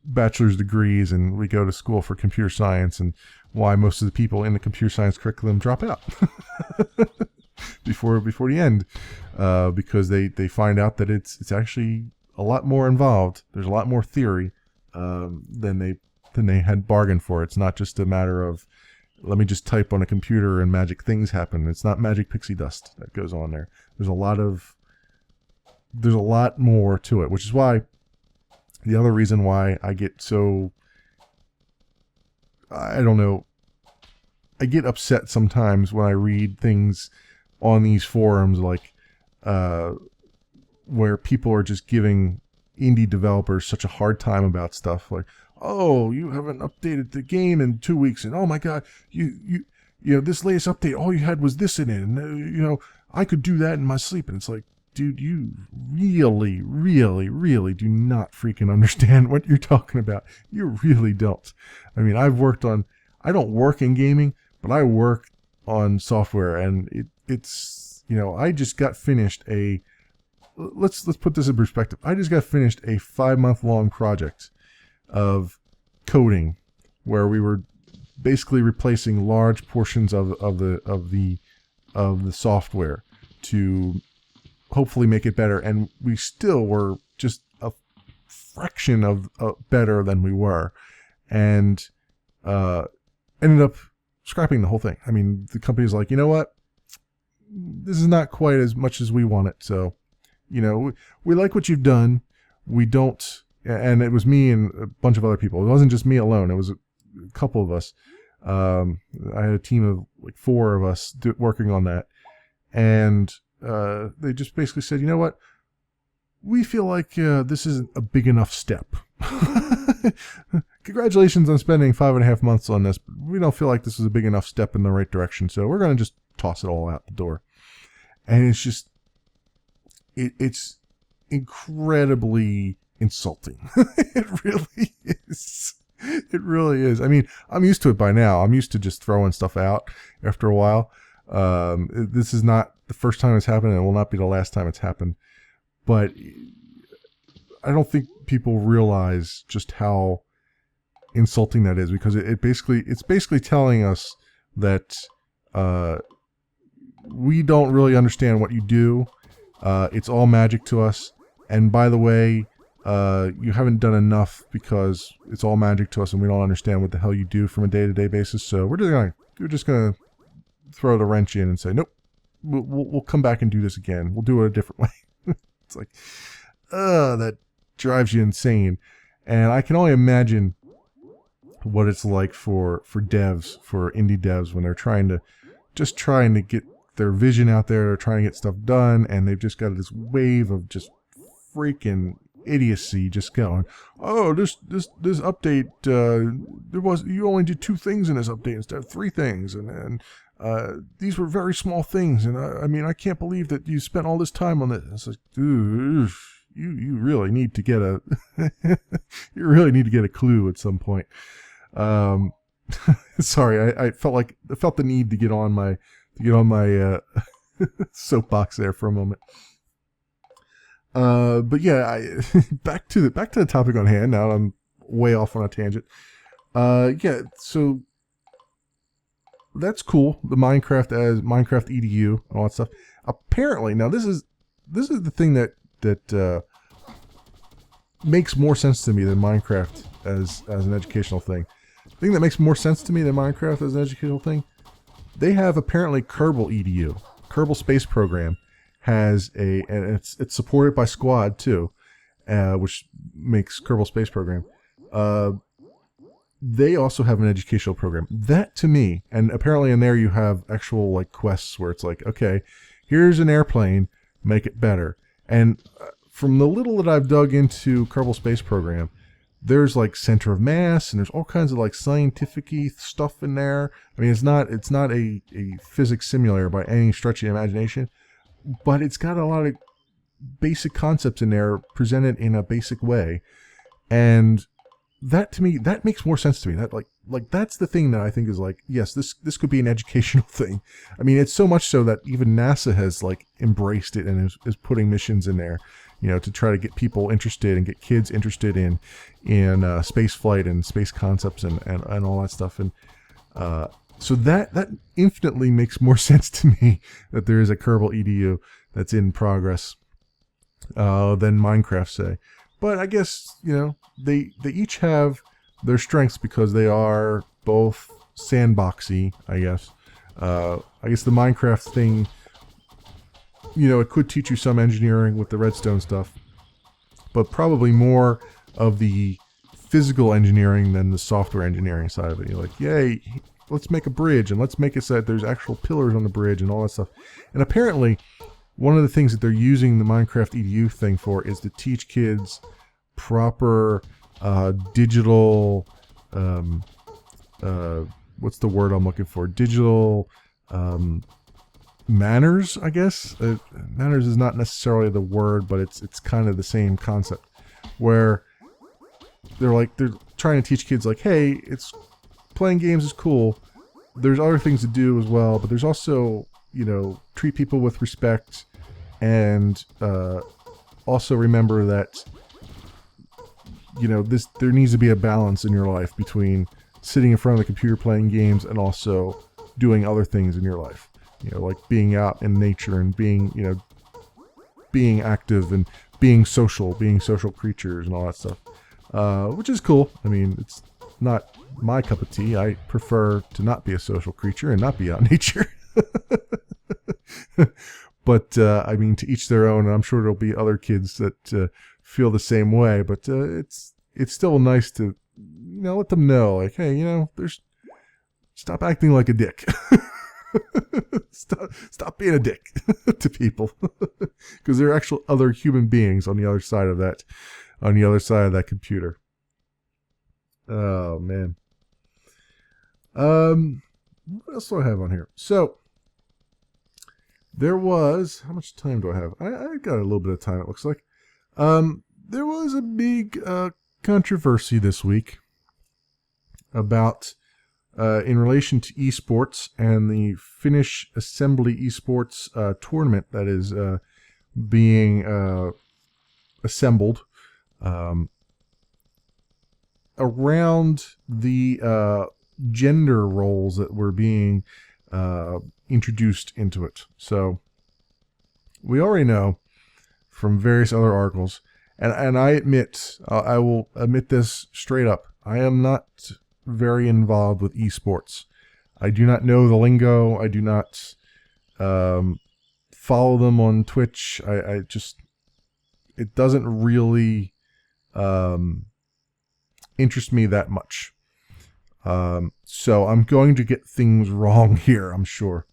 bachelor's degrees and we go to school for computer science, and why most of the people in the computer science curriculum drop out before the end, because they find out that it's actually a lot more involved. There's a lot more theory than they had bargained for. It's not just a matter of, let me just type on a computer and magic things happen. It's not magic pixie dust that goes on there. There's a lot more to it, which is why, the other reason why I get so, I don't know, I get upset sometimes when I read things on these forums, like where people are just giving indie developers such a hard time about stuff like, oh, you haven't updated the game in 2 weeks, and oh my god, you know, this latest update, all you had was this in it, and you know, I could do that in my sleep. And it's like, dude, you really, really, really do not freaking understand what you're talking about. You really don't. I mean, I don't work in gaming, but I work on software, and it's, you know, I just got finished let's put this in perspective. I just got finished a 5-month-long project of coding where we were basically replacing large portions of the software to hopefully make it better, and we still were just a fraction of better than we were, and ended up scrapping the whole thing. I mean, the company's like, you know what, this is not quite as much as we want it, so, you know, we like what you've done, we don't. And it was me and a bunch of other people. It wasn't just me alone. It was a couple of us. I had a team of like 4 of us working on that. And they just basically said, you know what? We feel like this isn't a big enough step. Congratulations on spending 5.5 months on this, but we don't feel like this is a big enough step in the right direction. So we're going to just toss it all out the door. And it's just, it's incredibly insulting. It really is. It really is. I mean, I'm used to it by now. I'm used to just throwing stuff out after a while. This is not the first time it's happened, and it will not be the last time it's happened. But I don't think people realize just how insulting that is, because it's basically telling us that we don't really understand what you do. It's all magic to us. And by the way, you haven't done enough because it's all magic to us and we don't understand what the hell you do from a day-to-day basis. So we're just gonna throw the wrench in and say, nope, we'll come back and do this again. We'll do it a different way. It's like, that drives you insane. And I can only imagine what it's like for devs, for indie devs, when they're trying to get their vision out there, they're trying to get stuff done, and they've just got this wave of just freaking idiocy just going, oh, this update, you only did 2 things in this update instead of 3 things, and these were very small things, and I mean, I can't believe that you spent all this time on this. It's like, dude, you really need to get a you really need to get a clue at some point. Sorry, I felt the need to get on my soapbox there for a moment. But yeah, back to the topic on hand. Now I'm way off on a tangent. Yeah, so that's cool. The Minecraft as MinecraftEdu and all that stuff. Apparently, now this is the thing that makes more sense to me than Minecraft as an educational thing. The thing that makes more sense to me than Minecraft as an educational thing, they have apparently KerbalEdu, Kerbal Space Program, has and it's supported by Squad too, which makes Kerbal Space Program. They also have an educational program. That to me, and apparently in there you have actual like quests where it's like, okay, here's an airplane, make it better. And from the little that I've dug into Kerbal Space Program, there's like center of mass and there's all kinds of like scientific-y stuff in there. I mean, it's not a physics simulator by any stretch of the imagination, but it's got a lot of basic concepts in there presented in a basic way. And that to me, that makes more sense to me. That like that's the thing that I think is like, yes, this could be an educational thing. I mean, it's so much so that even NASA has like embraced it and is putting missions in there, you know, to try to get people interested and get kids interested in space flight and space concepts and all that stuff. And so that infinitely makes more sense to me that there is a KerbalEdu that's in progress than Minecraft, say. But I guess, you know, they each have their strengths because they are both sandboxy, I guess. I guess the Minecraft thing, you know, it could teach you some engineering with the redstone stuff, but probably more of the physical engineering than the software engineering side of it. You're like, yay, let's make a bridge, and let's make it so that there's actual pillars on the bridge and all that stuff. And apparently, one of the things that they're using the MinecraftEdu thing for is to teach kids proper digital, what's the word I'm looking for? Digital manners, I guess. Manners is not necessarily the word, but it's kind of the same concept, where they're trying to teach kids like, hey, it's playing games is cool. There's other things to do as well, but there's also, you know, treat people with respect, and also remember that, you know, there needs to be a balance in your life between sitting in front of the computer playing games and also doing other things in your life. You know, like being out in nature and being, you know, being active and being social creatures and all that stuff, which is cool. I mean, it's not my cup of tea. I prefer to not be a social creature and not be out in nature. But I mean, to each their own. And I'm sure there'll be other kids that feel the same way. But it's still nice to, you know, let them know, like, hey, you know, stop acting like a dick. Stop being a dick to people, because there are actual other human beings on the other side of that, computer. Oh man. What else do I have on here? So there was, how much time do I have? I got a little bit of time, it looks like. There was a big controversy this week about in relation to esports and the Finnish Assembly esports tournament that is being assembled around the gender roles that were being introduced into it. So we already know from various other articles, and I admit, I will admit this straight up, I am not very involved with esports. I do not know the lingo. I do not follow them on Twitch. I just, it doesn't really interest me that much. So I'm going to get things wrong here, I'm sure.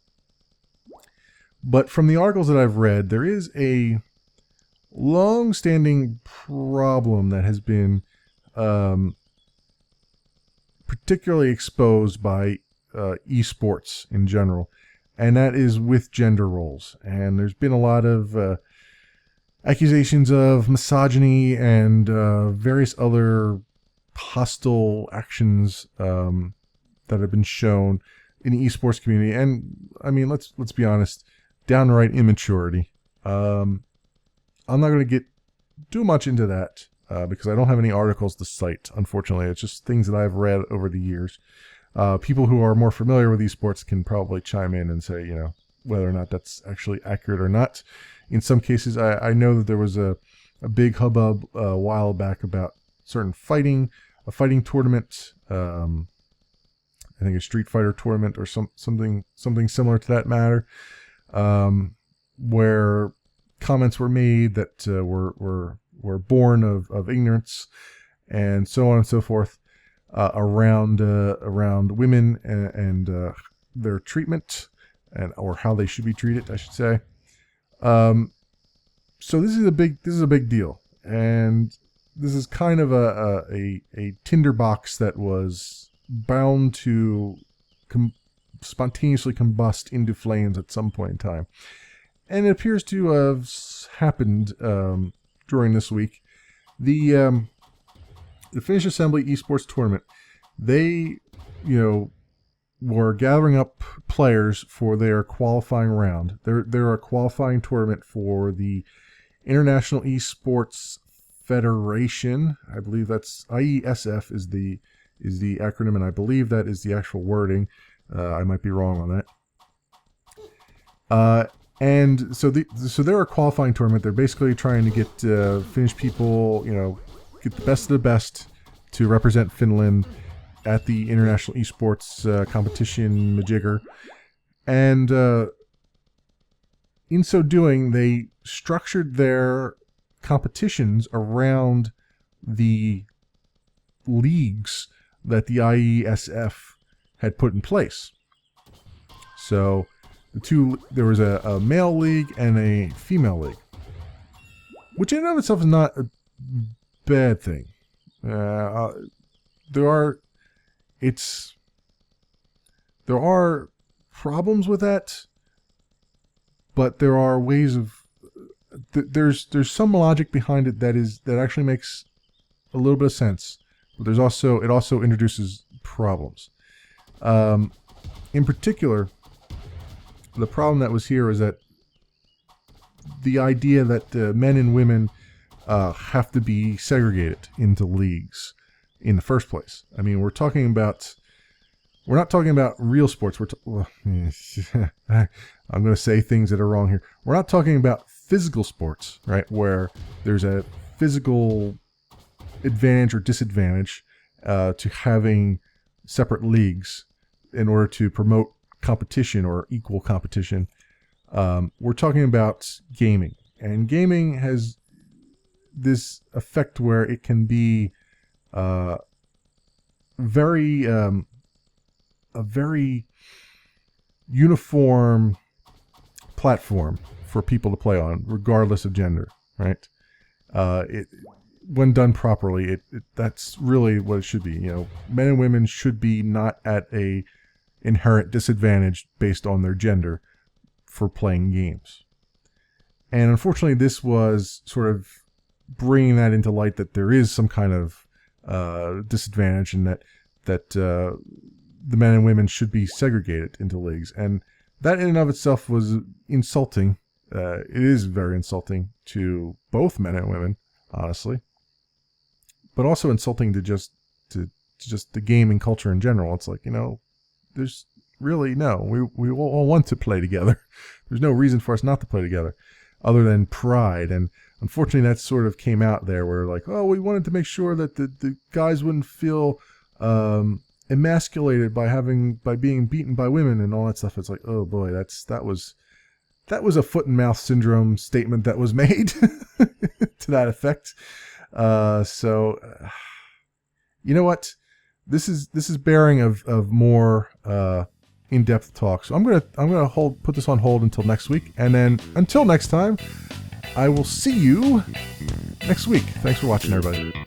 But from the articles that I've read, there is a long-standing problem that has been particularly exposed by esports in general, and that is with gender roles. And there's been a lot of accusations of misogyny and various other hostile actions that have been shown in the esports community. And I mean, let's be honest, downright immaturity. I'm not going to get too much into that because I don't have any articles to cite, unfortunately. It's just things that I've read over the years. People who are more familiar with esports can probably chime in and say, you know, whether or not that's actually accurate or not. In some cases, I know that there was a big hubbub a while back about a fighting tournament I think a Street Fighter tournament or something similar to that matter, where comments were made that were born of ignorance and so on and so forth around women and their treatment or how they should be treated, I should say. So this is a big deal, and this is kind of a tinderbox that was bound to spontaneously combust into flames at some point in time, and it appears to have happened during this week. The Finnish Assembly Esports Tournament, they were gathering up players for their qualifying round. They're a qualifying tournament for the International Esports Federation. I believe that's IeSF is the acronym, and I believe that is the actual wording. I might be wrong on that. And so they're a qualifying tournament. They're basically trying to get Finnish people, get the best of the best to represent Finland at the International Esports competition majigger. And in so doing, they structured their competitions around the leagues that the IeSF had put in place. So there was a male league and a female league, which in and of itself is not a bad thing. There are problems with that, but there are ways of there's some logic behind it that actually makes a little bit of sense. But it also introduces problems. In particular, the problem that was here is that the idea that men and women have to be segregated into leagues in the first place. I mean, we're not talking about real sports. I'm going to say things that are wrong here. We're not talking about physical sports, right? Where there's a physical advantage or disadvantage to having separate leagues in order to promote competition or equal competition. We're talking about gaming, and gaming has this effect where it can be a very uniform platform for people to play on, regardless of gender, right? When done properly, that's really what it should be. Men and women should be not at a inherent disadvantage based on their gender for playing games. And unfortunately, this was sort of bringing that into light, that there is some kind of disadvantage, and that the men and women should be segregated into leagues. And that in and of itself was insulting. It is very insulting to both men and women, honestly, but also insulting to just the gaming culture in general. It's like, there's really we all want to play together. There's no reason for us not to play together other than pride. And unfortunately, that sort of came out there where like, oh, we wanted to make sure that the guys wouldn't feel emasculated by being beaten by women and all that stuff. It's like, oh boy, that was a foot and mouth syndrome statement that was made to that effect. So you know what? This is bearing of more in-depth talk. So I'm gonna put this on hold until next week, and then until next time, I will see you next week. Thanks for watching, everybody.